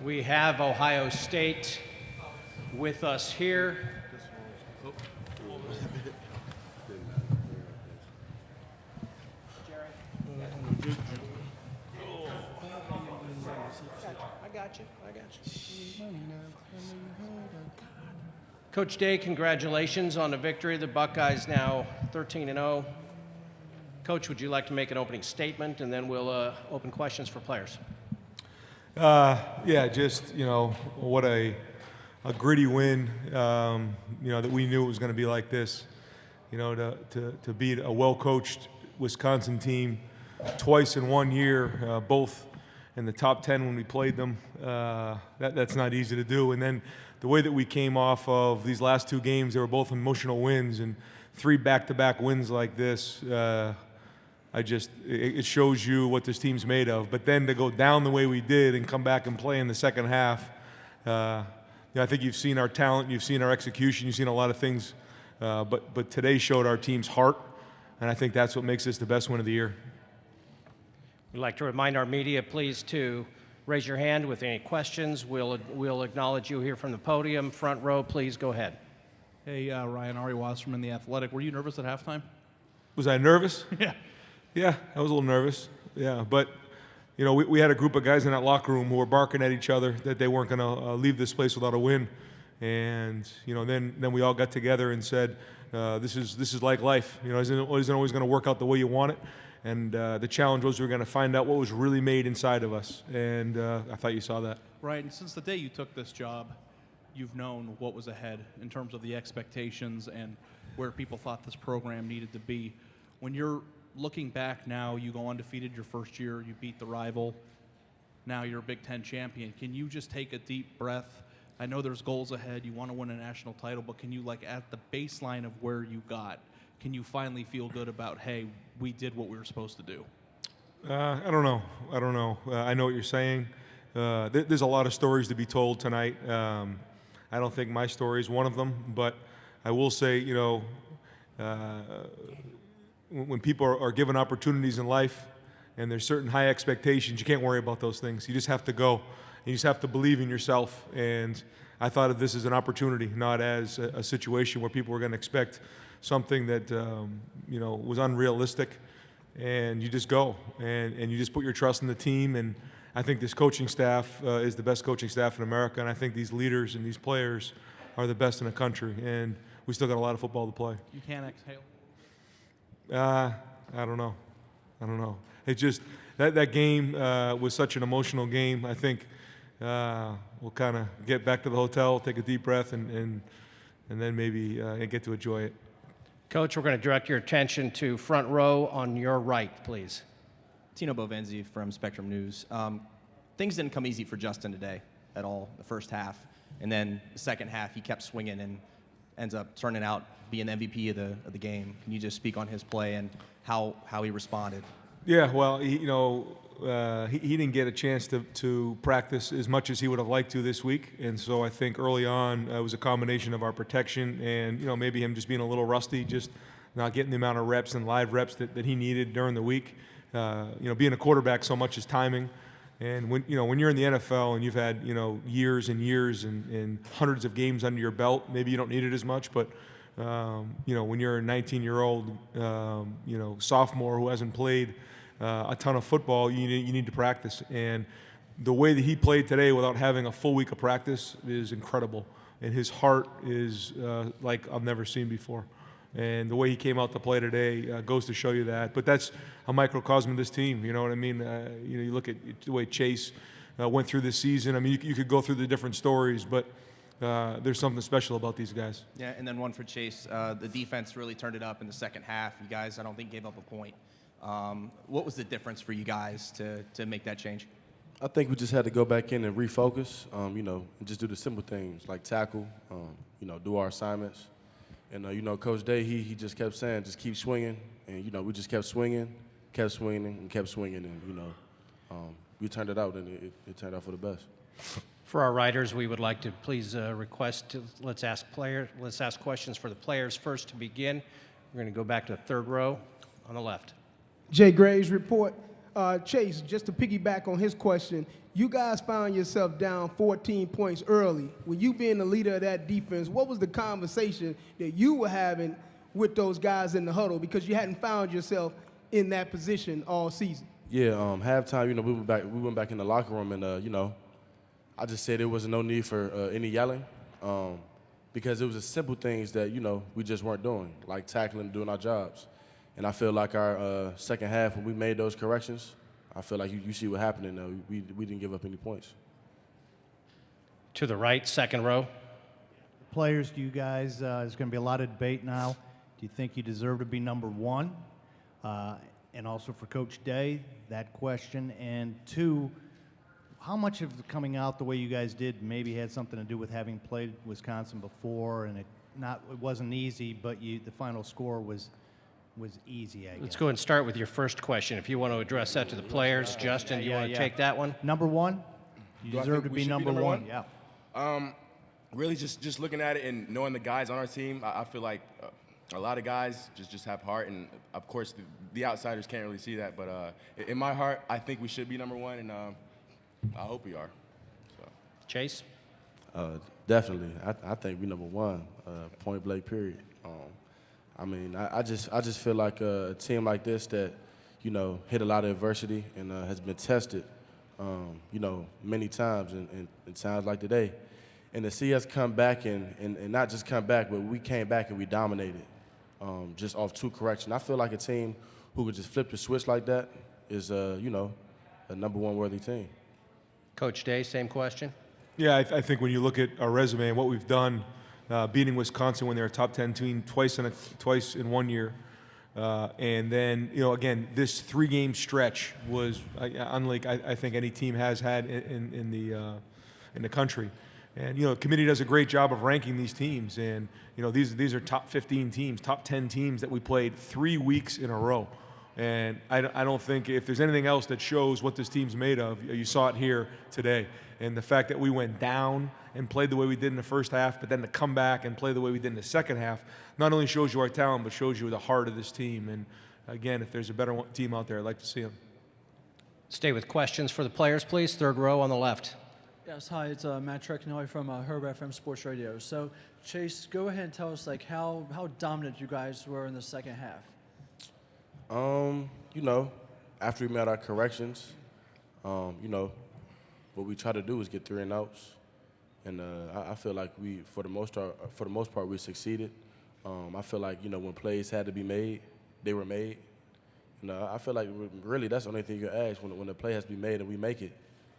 We have Ohio State with us here. I got you. Coach Day, congratulations on the victory. The Buckeyes now 13-0. Coach, would you like to make an opening statement, and then we'll open questions for players? Yeah, just, what a gritty win, that we knew it was going to be like this. To beat a well-coached Wisconsin team twice in 1 year, both in the top 10 when we played them, that's not easy to do. And then the way that we came off of these last two games, they were both emotional wins, and 3 back-to-back wins like this, it shows you what this team's made of. But then to go down the way we did and come back and play in the second half, I think you've seen our talent, you've seen our execution, you've seen a lot of things, but today showed our team's heart, and I think that's what makes this the best win of the year. We'd like to remind our media, please, to raise your hand with any questions. We'll acknowledge you here from the podium. Front row, please go ahead. Hey, Ryan, Ari Wasserman, The Athletic. Were you nervous at halftime? Was I nervous? Yeah. Yeah, I was a little nervous. Yeah, but we had a group of guys in that locker room who were barking at each other that they weren't going to leave this place without a win, and then we all got together and said, this is like life. It isn't always going to work out the way you want it, and the challenge was we were going to find out what was really made inside of us, and I thought you saw that. Right, and since the day you took this job, you've known what was ahead in terms of the expectations and where people thought this program needed to be. When you're looking back now, you go undefeated your first year, you beat the rival, now you're a Big Ten champion. Can you just take a deep breath? I know there's goals ahead, you want to win a national title, but can you, at the baseline of where you got, can you finally feel good about, hey, we did what we were supposed to do? I don't know. I know what you're saying. There's a lot of stories to be told tonight. I don't think my story is one of them, but I will say, when people are given opportunities in life and there's certain high expectations, you can't worry about those things. You just have to go. And you just have to believe in yourself. And I thought of this as an opportunity, not as a situation where people were going to expect something that was unrealistic. And you just go. And you just put your trust in the team. And I think this coaching staff is the best coaching staff in America. And I think these leaders and these players are the best in the country. And we still got a lot of football to play. You can't exhale? I don't know. It's just that game was such an emotional game. I think we'll kind of get back to the hotel, take a deep breath, and then maybe get to enjoy it. Coach, we're going to direct your attention to front row on your right, please. Tino Bovenzi from Spectrum News. Things didn't come easy for Justin today at all, the first half. And then the second half, he kept swinging and ends up turning out being the MVP of the game. Can you just speak on his play and how he responded? Yeah, well, he didn't get a chance to practice as much as he would have liked to this week, and so I think early on it was a combination of our protection and maybe him just being a little rusty, just not getting the amount of reps and live reps that he needed during the week. Being a quarterback, so much is timing. And when you're in the NFL and you've had years and years and hundreds of games under your belt, maybe you don't need it as much. But when you're a 19-year-old sophomore who hasn't played a ton of football, you need to practice. And the way that he played today without having a full week of practice is incredible. And his heart is like I've never seen before. And the way he came out to play today goes to show you that. But that's a microcosm of this team. You know what I mean? You look at the way Chase went through this season. I mean, you could go through the different stories, but there's something special about these guys. Yeah, and then one for Chase. The defense really turned it up in the second half. You guys, I don't think, gave up a point. What was the difference for you guys to make that change? I think we just had to go back in and refocus, and just do the simple things like tackle, do our assignments. And, Coach Day, he just kept saying, just keep swinging. And, we just kept swinging, and, we turned it out, and it turned out for the best. For our writers, we would like to please request let's ask questions for the players first to begin. We're going to go back to the third row on the left. Jay Graves report. Chase, just to piggyback on his question, you guys found yourself down 14 points early. When you being the leader of that defense, what was the conversation that you were having with those guys in the huddle, because you hadn't found yourself in that position all season? Yeah, halftime, we went back in the locker room, and I just said there was no need for any yelling, because it was the simple things that we just weren't doing, like tackling and doing our jobs. And I feel like our second half, when we made those corrections, I feel like you see what happened, and we didn't give up any points. To the right, second row. Players, do you guys, there's going to be a lot of debate now. Do you think you deserve to be number one? And also for Coach Day, that question. And two, how much of coming out the way you guys did maybe had something to do with having played Wisconsin before, and it wasn't easy, but the final score was easy, I guess. Let's go and start with your first question. If you want to address that to the players, Justin, do you want to take that one? Number one? You Do I deserve think to we be should number one. Yeah. Really, just looking at it and knowing the guys on our team, I feel like a lot of guys just have heart, and of course the outsiders can't really see that. But in my heart, I think we should be number one, and I hope we are. So. Chase? Definitely, I think we number one, point blank. Period. I just feel like a team like this that hit a lot of adversity and has been tested, many times, and times like today. And to see us come back and not just come back, but we came back and we dominated just off two corrections. I feel like a team who could just flip the switch like that is, a number one worthy team. Coach Day, same question. Yeah, I think when you look at our resume and what we've done, beating Wisconsin when they're a top 10 team twice in 1 year, and then again this 3-game stretch was unlike I think any team has had in the country. And the committee does a great job of ranking these teams, and these are top 15 teams, top 10 teams that we played 3 weeks in a row. And I don't think if there's anything else that shows what this team's made of, you saw it here today. And the fact that we went down and played the way we did in the first half, but then to come back and play the way we did in the second half, not only shows you our talent, but shows you the heart of this team. And again, if there's a better team out there, I'd like to see them. Stay with questions for the players, please. Third row on the left. Yes, hi, it's Matt Trecanoy from Herb FM Sports Radio. So, Chase, go ahead and tell us how dominant you guys were in the second half. After we made our corrections, what we try to do is get 3 and outs, and I feel like for the most part, we succeeded. I feel like when plays had to be made, they were made. And I feel like really that's the only thing you can ask when the play has to be made and we make it,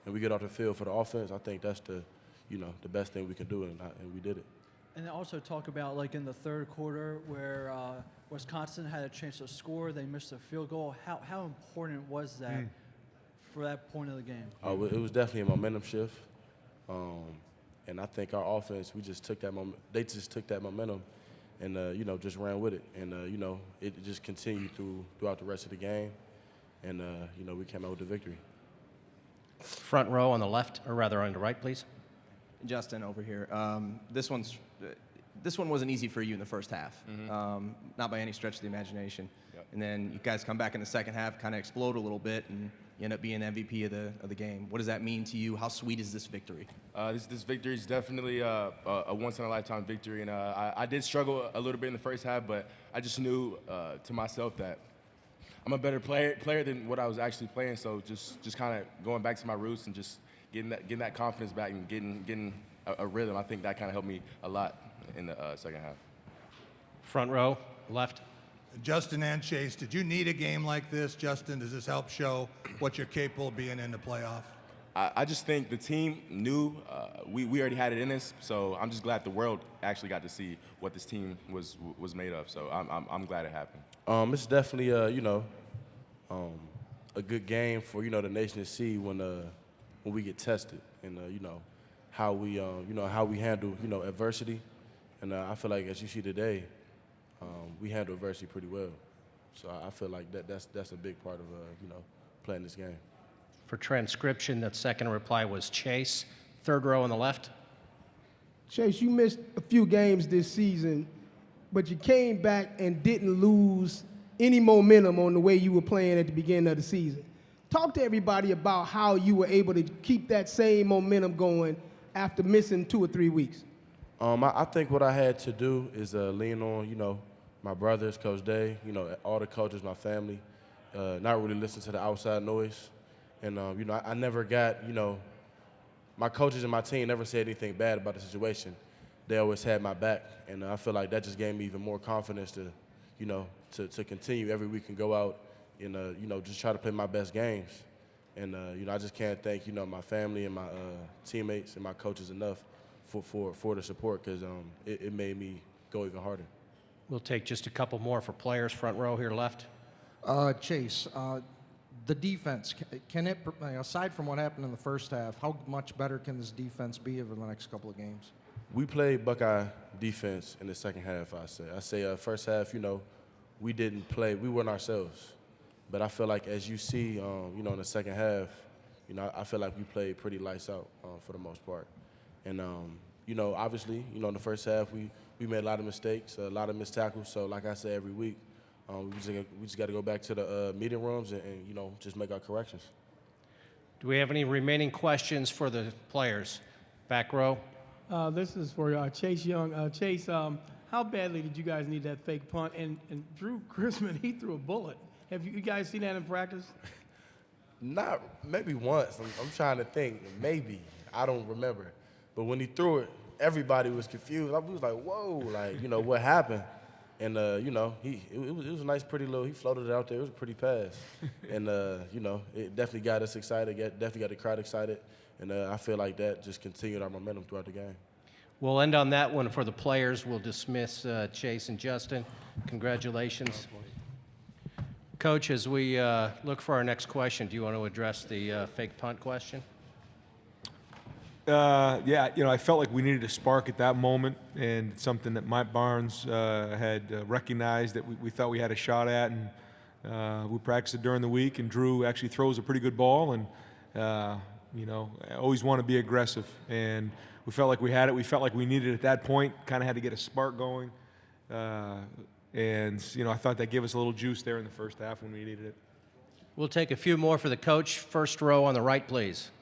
and we get off the field for the offense. I think that's the best thing we can do, and we did it. And then also talk about like in the third quarter where Wisconsin had a chance to score, they missed a field goal. How important was that for that point of the game? It was definitely a momentum shift, and I think our offense they just took that momentum, and just ran with it, and it just continued throughout the rest of the game, and we came out with the victory. Front row on the left, or rather on the right, please. Justin over here. This one wasn't easy for you in the first half, not by any stretch of the imagination. Yep. And then you guys come back in the second half, kind of explode a little bit, and you end up being MVP of the game. What does that mean to you? How sweet is this victory? This victory is definitely a once-in-a-lifetime victory, and I did struggle a little bit in the first half, but I just knew to myself that I'm a better player than what I was actually playing. So just kind of going back to my roots and just getting that confidence back and getting a rhythm. I think that kind of helped me a lot in the second half. Front row, left. Justin and Chase, did you need a game like this? Justin, does this help show what you're capable of being in the playoff? I just think the team knew we already had it in us, so I'm just glad the world actually got to see what this team was made of. So I'm glad it happened. It's definitely a good game for the nation to see when we get tested, and how we handle adversity, and I feel like as you see today, we handle adversity pretty well. So I feel like that's a big part of playing this game. For transcription, that second reply was Chase. Third row on the left. Chase, you missed a few games this season, but you came back and didn't lose any momentum on the way you were playing at the beginning of the season. Talk to everybody about how you were able to keep that same momentum going after missing 2 or 3 weeks. I think what I had to do is lean on, my brothers, Coach Day, all the coaches, my family, not really listen to the outside noise. And, I never got, my coaches and my team never said anything bad about the situation. They always had my back. And I feel like that just gave me even more confidence to, to continue every week and go out and, just try to play my best games. And, I just can't thank, my family and my teammates and my coaches enough for the support, because it made me go even harder. We'll take just a couple more for players, front row here left. Chase, the defense, can it, aside from what happened in the first half, how much better can this defense be over the next couple of games? We played Buckeye defense in the second half, I say. I say first half, we didn't play, we weren't ourselves. But I feel like as you see, in the second half, I feel like we played pretty lights out for the most part. And, obviously, in the first half, we made a lot of mistakes, a lot of missed tackles. So like I say every week, we just got to go back to the meeting rooms and just make our corrections. Do we have any remaining questions for the players? Back row. This is for Chase Young. Chase, how badly did you guys need that fake punt? And Drew Chrisman, he threw a bullet. Have you guys seen that in practice? Not maybe once. I'm trying to think. Maybe. I don't remember. But when he threw it, everybody was confused. I was like, whoa, like, what happened? And, it was a nice, pretty little, he floated it out there. It was a pretty pass. And, it definitely got us excited, definitely got the crowd excited. And I feel like that just continued our momentum throughout the game. We'll end on that one for the players. We'll dismiss Chase and Justin. Congratulations. Coach, as we look for our next question, do you want to address the fake punt question? Yeah, I felt like we needed a spark at that moment, and something that Mike Barnes had recognized that we thought we had a shot at, and we practiced it during the week, and Drew actually throws a pretty good ball, and, I always want to be aggressive, and we felt like we had it. We felt like we needed it at that point, kind of had to get a spark going, and, I thought that gave us a little juice there in the first half when we needed it. We'll take a few more for the coach. First row on the right, please.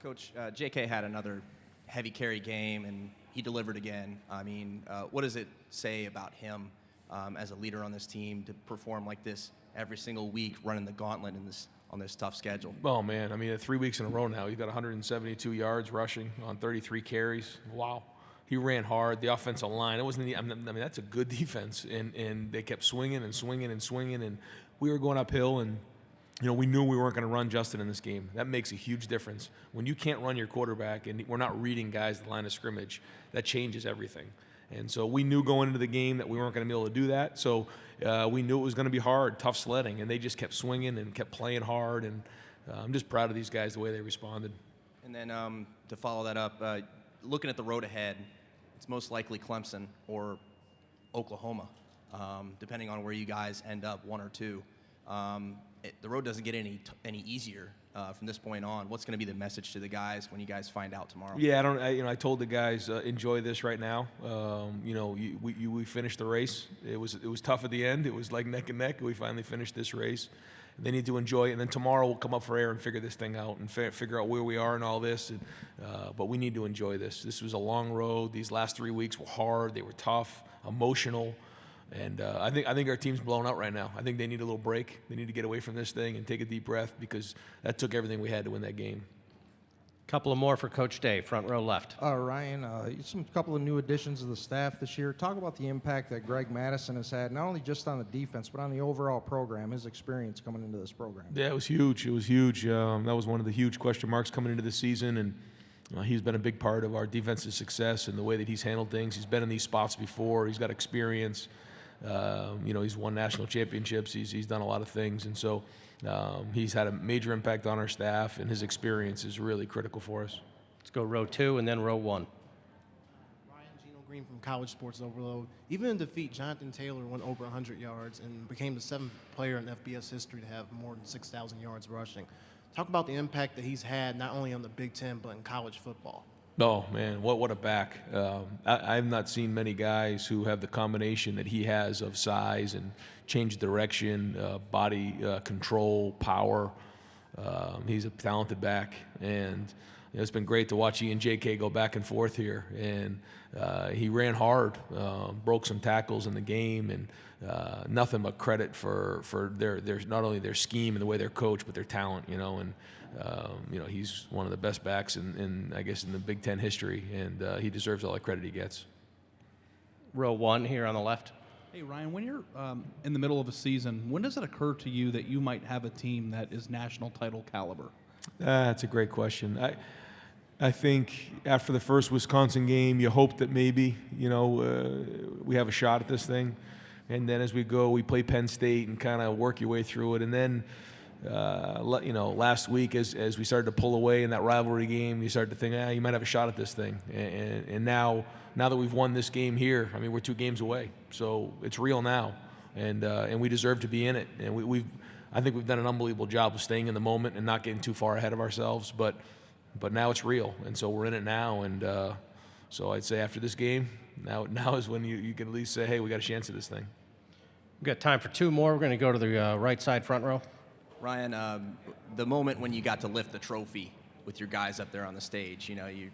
Coach, J.K. had another heavy carry game, and he delivered again. I mean, what does it say about him as a leader on this team to perform like this every single week, running the gauntlet on this tough schedule? Oh, man. I mean, 3 weeks in a row now. He's got 172 yards rushing on 33 carries. Wow. He ran hard. The offensive line, it wasn't. That's a good defense, and they kept swinging and swinging and swinging, and we were going uphill, and we knew we weren't going to run Justin in this game. That makes a huge difference. When you can't run your quarterback and we're not reading guys at the line of scrimmage, that changes everything. And so we knew going into the game that we weren't going to be able to do that. So we knew it was going to be hard, tough sledding, and they just kept swinging and kept playing hard. And I'm just proud of these guys, the way they responded. And then to follow that up, looking at the road ahead, it's most likely Clemson or Oklahoma, depending on where you guys end up, 1 or 2. The road doesn't get any easier from this point on. What's going to be the message to the guys when you guys find out tomorrow? Yeah, I told the guys enjoy this right now. We finished the race. It was tough at the end. It was like neck and neck. We finally finished this race. They need to enjoy it, and then tomorrow we'll come up for air and figure this thing out and figure out where we are and all this. But we need to enjoy this. This was a long road. These last 3 weeks were hard. They were tough, emotional. And I think our team's blown out right now. I think they need a little break. They need to get away from this thing and take a deep breath, because that took everything we had to win that game. Couple of more for Coach Day, front row left. Ryan, couple of new additions to the staff this year. Talk about the impact that Greg Madison has had, not only just on the defense, but on the overall program, his experience coming into this program. Yeah, it was huge. It was huge. That was one of the huge question marks coming into the season, and he's been a big part of our defensive success and the way that he's handled things. He's been in these spots before. He's got experience. He's won national championships. He's done a lot of things, and so he's had a major impact on our staff, and his experience is really critical for us. Let's go row 2 and then row 1. Ryan Gino Green from College Sports Overload. Even in defeat, Jonathan Taylor went over 100 yards and became the 7th player in FBS history to have more than 6,000 yards rushing. Talk about the impact that he's had not only on the Big Ten but in college football. Oh, man, what a back. I've not seen many guys who have the combination that he has of size and change direction, body control, power. He's a talented back, and it's been great to watch he and J.K. go back and forth here. And he ran hard, broke some tackles in the game, and nothing but credit for their not only their scheme and the way they're coached, but their talent. And he's one of the best backs in I guess in the Big Ten history, and he deserves all the credit he gets. Row 1 here on the left. Hey, Ryan, when you're in the middle of a season, when does it occur to you that you might have a team that is national title caliber? That's a great question. I think after the first Wisconsin game, you hope that maybe, we have a shot at this thing. And then as we go, we play Penn State and kind of work your way through it. And then, last week as we started to pull away in that rivalry game, you start to think, you might have a shot at this thing. And now that we've won this game here, I mean, we're 2 games away. So it's real now. And we deserve to be in it. And I think we've done an unbelievable job of staying in the moment and not getting too far ahead of ourselves. But now it's real, and so we're in it now. And so I'd say after this game, now is when you can at least say, hey, we got a chance at this thing. We've got time for 2 more. We're going to go to the right side front row. Ryan, the moment when you got to lift the trophy with your guys up there on the stage,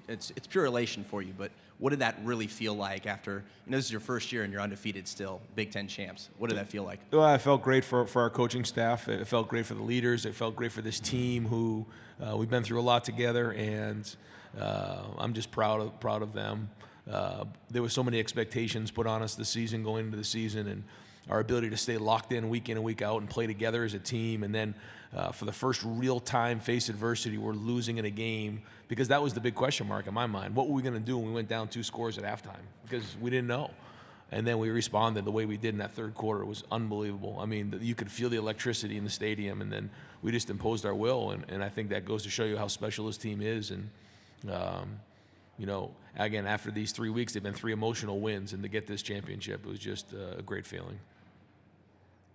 it's pure elation for you. But what did that really feel like after? This is your first year and you're undefeated still, Big Ten champs. What did that feel like? Well, it felt great for our coaching staff. It felt great for the leaders. It felt great for this team who we've been through a lot together, and I'm just proud of them. There were so many expectations put on us this season, going into the season, and our ability to stay locked in and week out and play together as a team. And then for the first real time face adversity, we're losing in a game, because that was the big question mark in my mind. What were we going to do when we went down 2 scores at halftime? Because we didn't know. And then we responded the way we did in that third quarter. It was unbelievable. I mean, you could feel the electricity in the stadium, and then we just imposed our will. And I think that goes to show you how special this team is. And, again, after these 3 weeks, they've been 3 emotional wins. And to get this championship, it was just a great feeling.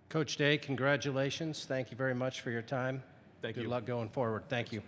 Coach Day, congratulations. Thank you very much for your time. Thank you. Good luck going forward. Thank you.